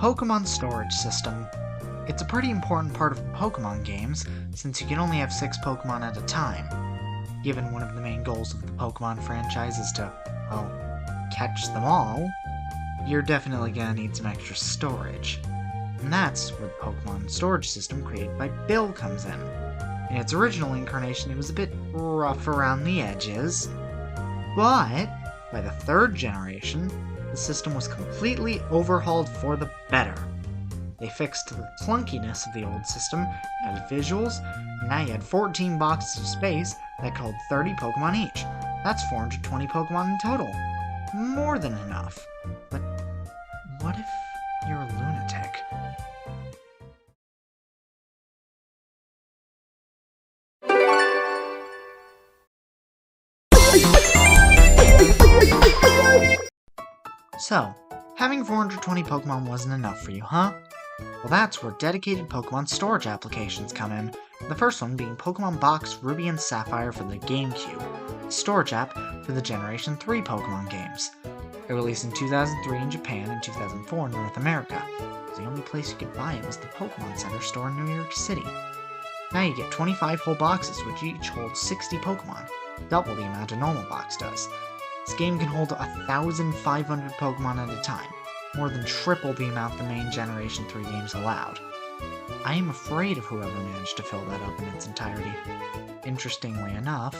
Pokémon storage system. It's a pretty important part of Pokémon games, since you can only have 6 Pokémon at a time. Given one of the main goals of the Pokémon franchise is to, well, catch them all, you're definitely gonna need some extra storage. And that's where the Pokémon storage system created by Bill comes in. In its original incarnation, it was a bit rough around the edges, but by the 3rd generation, the system was completely overhauled for the better. They fixed the clunkiness of the old system, added visuals, and now you had 14 boxes of space that held 30 Pokemon each. That's 420 Pokemon in total. More than enough. But what if you're a lunatic? So, having 420 Pokemon wasn't enough for you, huh? Well, that's where dedicated Pokemon storage applications come in, the first one being Pokemon Box Ruby and Sapphire for the GameCube, a storage app for the Generation 3 Pokemon games. It released in 2003 in Japan and 2004 in North America. The only place you could buy it was the Pokemon Center store in New York City. Now you get 25 whole boxes, which each hold 60 Pokemon, double the amount a normal box does. This game can hold 1,500 Pokemon at a time, more than triple the amount the main Generation 3 games allowed. I am afraid of whoever managed to fill that up in its entirety. Interestingly enough,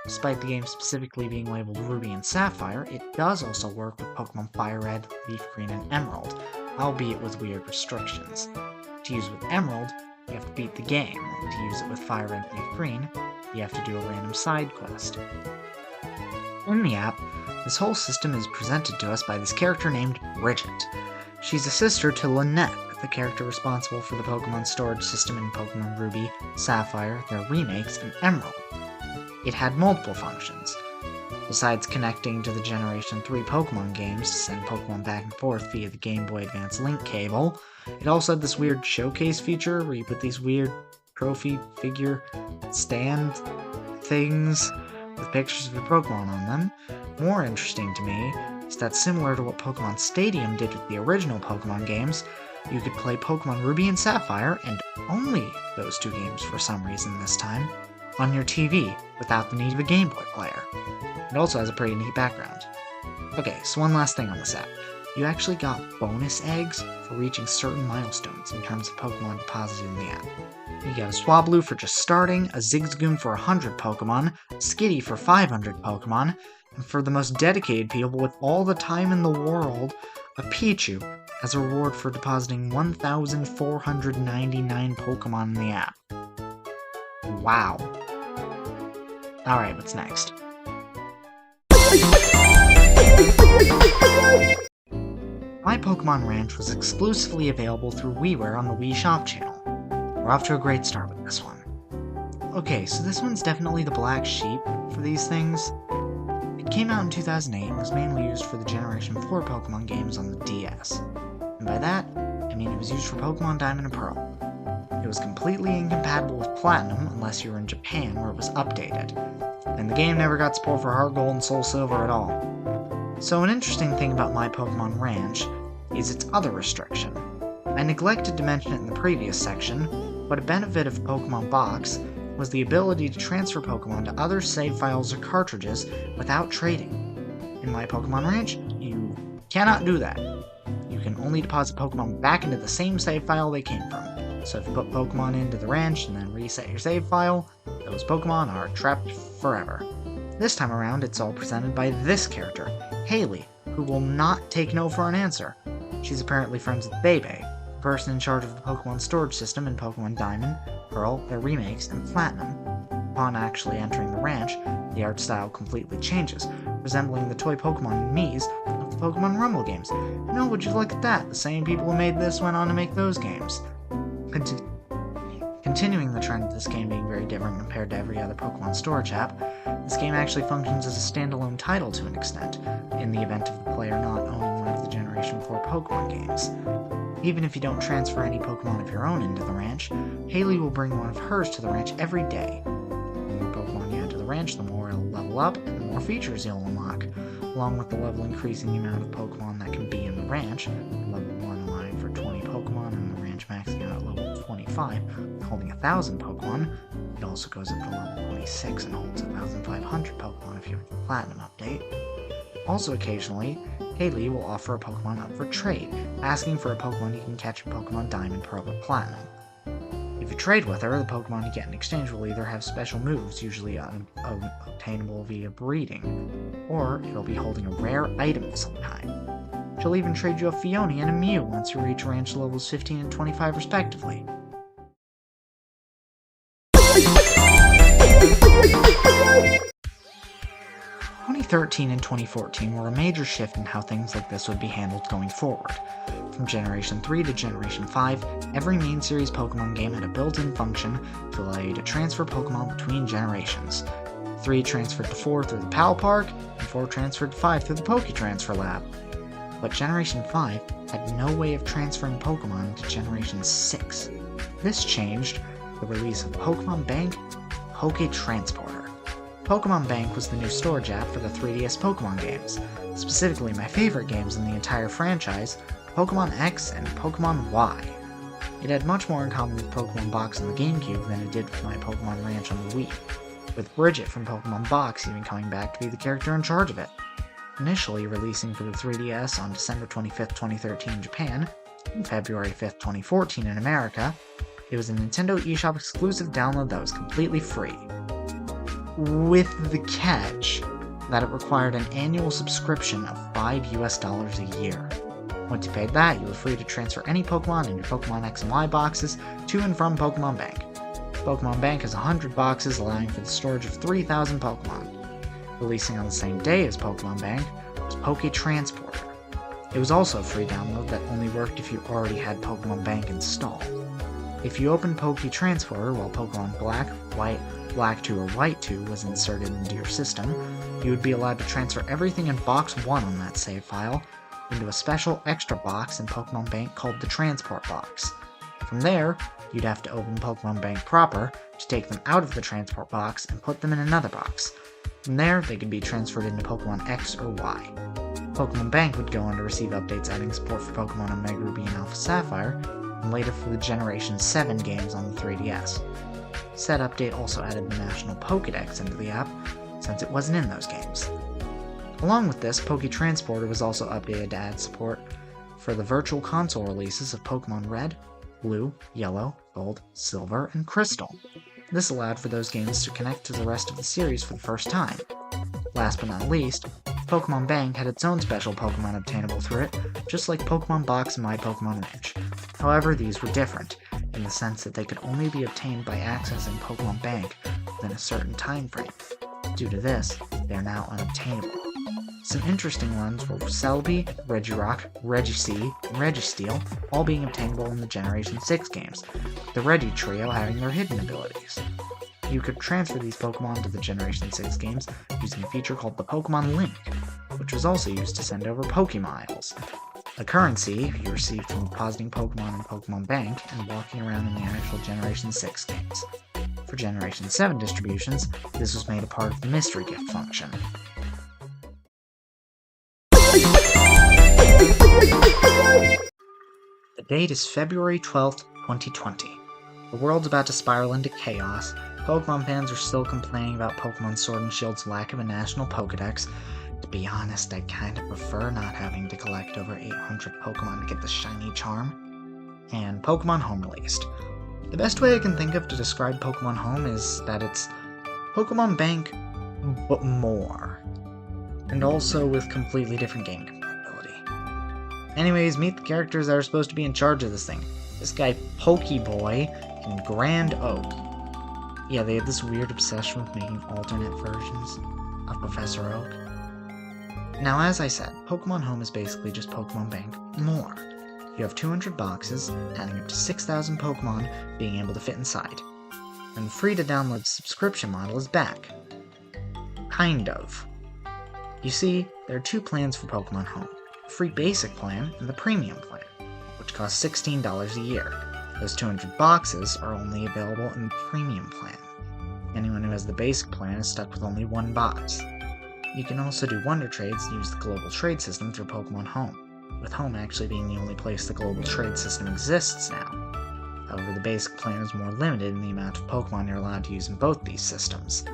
despite the game specifically being labeled Ruby and Sapphire, it does also work with Pokemon Fire Red, Leaf Green, and Emerald, albeit with weird restrictions. To use with Emerald, you have to beat the game, and to use it with Fire Red and Leaf Green, you have to do a random side quest. In the app, this whole system is presented to us by this character named Bridget. She's a sister to Lynette, the character responsible for the Pokemon storage system in Pokemon Ruby, Sapphire, their remakes, and Emerald. It had multiple functions. Besides connecting to the Generation 3 Pokemon games to send Pokemon back and forth via the Game Boy Advance link cable, it also had this weird showcase feature where you put these weird trophy figure stand things with pictures of your Pokemon on them. More interesting to me is that similar to what Pokemon Stadium did with the original Pokemon games, you could play Pokemon Ruby and Sapphire, and only those 2 games for some reason this time, on your TV without the need of a Game Boy player. It also has a pretty neat background. Okay, so one last thing on this app. You actually got bonus eggs for reaching certain milestones in terms of Pokemon deposited in the app. You got a Swablu for just starting, a Zigzagoon for 100 Pokemon, Skitty for 500 Pokemon, and for the most dedicated people with all the time in the world, a Pichu as a reward for depositing 1,499 Pokemon in the app. Wow. Alright, what's next? My Pokémon Ranch was exclusively available through WiiWare on the Wii Shop channel. We're off to a great start with this one. Okay, so this one's definitely the black sheep for these things. It came out in 2008 and was mainly used for the Generation 4 Pokemon games on the DS. And by that, I mean it was used for Pokemon Diamond and Pearl. It was completely incompatible with Platinum unless you were in Japan where it was updated. And the game never got support for Heart Gold and Soul Silver at all. So an interesting thing about My Pokémon Ranch is its other restriction. I neglected to mention it in the previous section, but a benefit of Pokemon Box was the ability to transfer Pokemon to other save files or cartridges without trading. In My Pokémon Ranch, you cannot do that. You can only deposit Pokemon back into the same save file they came from. So if you put Pokemon into the ranch and then reset your save file, those Pokemon are trapped forever. This time around, it's all presented by this character, Haley, who will not take no for an answer. She's apparently friends with Bebe, the person in charge of the Pokemon storage system in Pokemon Diamond, Pearl, their remakes, and Platinum. Upon actually entering the ranch, the art style completely changes, resembling the toy Pokemon Miis of the Pokemon Rumble games. And oh, would you look at that, the same people who made this went on to make those games. Continuing the trend of this game being very different compared to every other Pokemon storage app, this game actually functions as a standalone title to an extent, in the event of the player not owning one of the Generation 4 Pokemon games. Even if you don't transfer any Pokemon of your own into the ranch, Haley will bring one of hers to the ranch every day. The more Pokemon you add to the ranch, the more it'll level up, and the more features you'll unlock, along with the level increasing the amount of Pokemon that can be in the ranch, level 1 allowing for 20 25, holding 1,000 Pokemon. It also goes up to level 26 and holds 1,500 Pokemon if you have the Platinum update. Also occasionally, Haley will offer a Pokemon up for trade, asking for a Pokemon you can catch in Pokemon Diamond, Pearl, or Platinum. If you trade with her, the Pokemon you get in exchange will either have special moves, usually obtainable via breeding, or it'll be holding a rare item of some kind. She'll even trade you a Phione and a Mew once you reach ranch levels 15 and 25 respectively. 2013 and 2014 were a major shift in how things like this would be handled going forward. From Generation 3 to Generation 5, every main series Pokemon game had a built-in function to allow you to transfer Pokemon between generations. 3 transferred to 4 through the PAL Park, and 4 transferred to 5 through the Poké Transfer Lab. But Generation 5 had no way of transferring Pokemon to Generation 6. This changed with the release of Pokemon Bank, Poké Transporter. Pokemon Bank was the new storage app for the 3DS Pokemon games, specifically my favorite games in the entire franchise, Pokemon X and Pokemon Y. It had much more in common with Pokemon Box on the GameCube than it did with my Pokemon Ranch on the Wii, with Bridget from Pokemon Box even coming back to be the character in charge of it. Initially releasing for the 3DS on December 25, 2013 in Japan, and February 5, 2014 in America, it was a Nintendo eShop exclusive download that was completely free. With the catch that it required an annual subscription of $5 a year. Once you paid that, you were free to transfer any Pokemon in your Pokemon X and Y boxes to and from Pokemon Bank. Pokemon Bank has 100 boxes allowing for the storage of 3,000 Pokemon. Releasing on the same day as Pokemon Bank was Poké Transporter. It was also a free download that only worked if you already had Pokemon Bank installed. If you opened Poké Transporter while Pokemon Black, White, Black 2 or White 2 was inserted into your system, you would be allowed to transfer everything in Box 1 on that save file into a special extra box in Pokemon Bank called the Transport Box. From there, you'd have to open Pokemon Bank proper to take them out of the Transport Box and put them in another box. From there, they could be transferred into Pokemon X or Y. Pokemon Bank would go on to receive updates adding support for Pokemon Omega Ruby and Alpha Sapphire, and later for the Generation 7 games on the 3DS. Said update also added the National Pokédex into the app, since it wasn't in those games. Along with this, Poké Transporter was also updated to add support for the Virtual Console releases of Pokemon Red, Blue, Yellow, Gold, Silver, and Crystal. This allowed for those games to connect to the rest of the series for the first time. Last but not least, Pokemon Bank had its own special Pokemon obtainable through it, just like Pokemon Box and My Pokemon Ranch. However, these were different, in the sense that they could only be obtained by accessing Pokemon Bank within a certain time frame. Due to this, they are now unobtainable. Some interesting ones were Celebi, Regirock, Registeel, and Registeel, all being obtainable in the Generation 6 games, the Regi trio having their hidden abilities. You could transfer these Pokemon to the Generation 6 games using a feature called the Pokemon Link, which was also used to send over Pokemiles, a currency you received from depositing Pokemon in Pokemon Bank and walking around in the actual Generation 6 games. For Generation 7 distributions, this was made a part of the Mystery Gift function. The date is February 12th, 2020. The world's about to spiral into chaos. Pokemon fans are still complaining about Pokemon Sword and Shield's lack of a national Pokédex. To be honest, I kinda prefer not having to collect over 800 Pokemon to get the shiny charm. And Pokemon Home released. The best way I can think of to describe Pokemon Home is that it's Pokemon Bank, but more. And also with completely different game compatibility. Anyways, meet the characters that are supposed to be in charge of this thing. This guy, Pokeboy, and Grand Oak. Yeah, they had this weird obsession with making alternate versions of Professor Oak. Now, as I said, Pokemon Home is basically just Pokemon Bank more. You have 200 boxes, adding up to 6,000 Pokemon being able to fit inside. And the free-to-download subscription model is back. Kind of. You see, there are two plans for Pokemon Home. The free basic plan and the premium plan, which costs $16 a year. Those 200 boxes are only available in the premium plan. Anyone who has the basic plan is stuck with only one box. You can also do Wonder Trades and use the global trade system through Pokemon Home, with Home actually being the only place the global trade system exists now. However, the basic plan is more limited in the amount of Pokemon you're allowed to use in both these systems.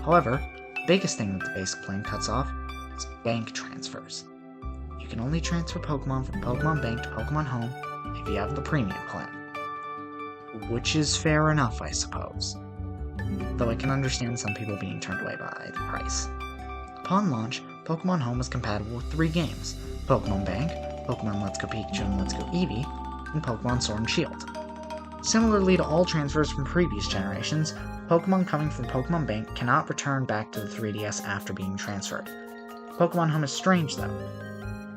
However, the biggest thing that the basic plan cuts off is bank transfers. You can only transfer Pokemon from Pokemon Bank to Pokemon Home if you have the premium plan. Which is fair enough, I suppose. Though I can understand some people being turned away by the price. Upon launch, Pokemon Home is compatible with 3 games: Pokemon Bank, Pokemon Let's Go Pikachu and Let's Go Eevee, and Pokemon Sword and Shield. Similarly to all transfers from previous generations, Pokemon coming from Pokemon Bank cannot return back to the 3DS after being transferred. Pokemon Home is strange though,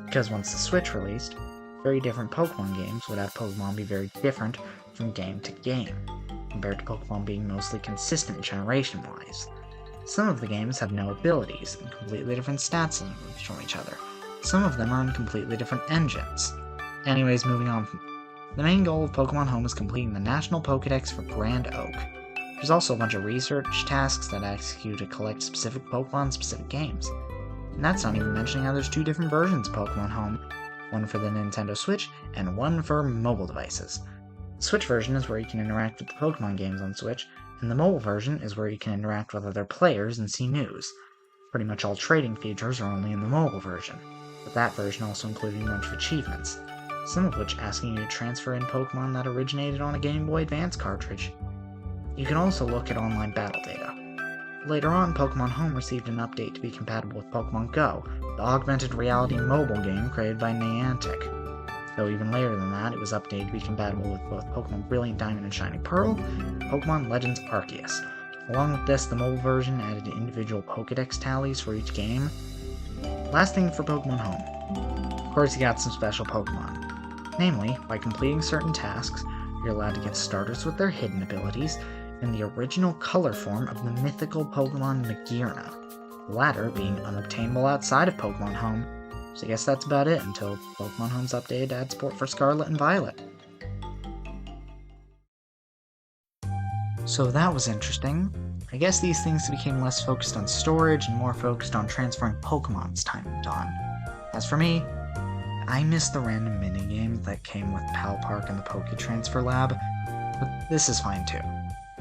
because once the Switch released, very different Pokemon games would have Pokemon be very different from game to game, compared to Pokemon being mostly consistent generation-wise. Some of the games have no abilities and completely different stats from each other. Some of them are on completely different engines. Anyways, moving on. The main goal of Pokemon Home is completing the National Pokédex for Grand Oak. There's also a bunch of research tasks that ask you to collect specific Pokemon in specific games. And that's not even mentioning how there's 2 different versions of Pokemon Home, one for the Nintendo Switch and one for mobile devices. The Switch version is where you can interact with the Pokemon games on Switch, and the mobile version is where you can interact with other players and see news. Pretty much all trading features are only in the mobile version, but that version also included a bunch of achievements, some of which asking you to transfer in Pokemon that originated on a Game Boy Advance cartridge. You can also look at online battle data. Later on, Pokemon Home received an update to be compatible with Pokemon Go, the augmented reality mobile game created by Niantic. Though even later than that, it was updated to be compatible with both Pokemon Brilliant Diamond and Shining Pearl, and Pokemon Legends Arceus. Along with this, the mobile version added individual Pokédex tallies for each game. Last thing for Pokemon Home. Of course, you got some special Pokemon. Namely, by completing certain tasks, you're allowed to get starters with their hidden abilities, in the original color form of the mythical Pokemon Magearna, the latter being unobtainable outside of Pokemon Home. So I guess that's about it until Pokemon Home's updated to add support for Scarlet and Violet. So that was interesting. I guess these things became less focused on storage and more focused on transferring Pokemon as time went on. As for me, I miss the random minigames that came with Pal Park and the Poké Transfer Lab, but this is fine too.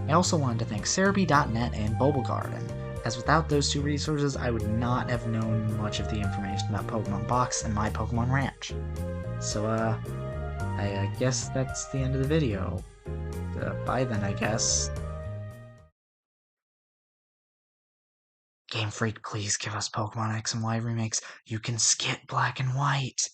I also wanted to thank Cerebi.net and Bubblegarden, as without those 2 resources I would not have known much of the information about Pokemon Box and my Pokémon Ranch. So I guess that's the end of the video. Bye then, I guess. Game Freak, please give us Pokemon X and Y remakes. You can skip Black and White.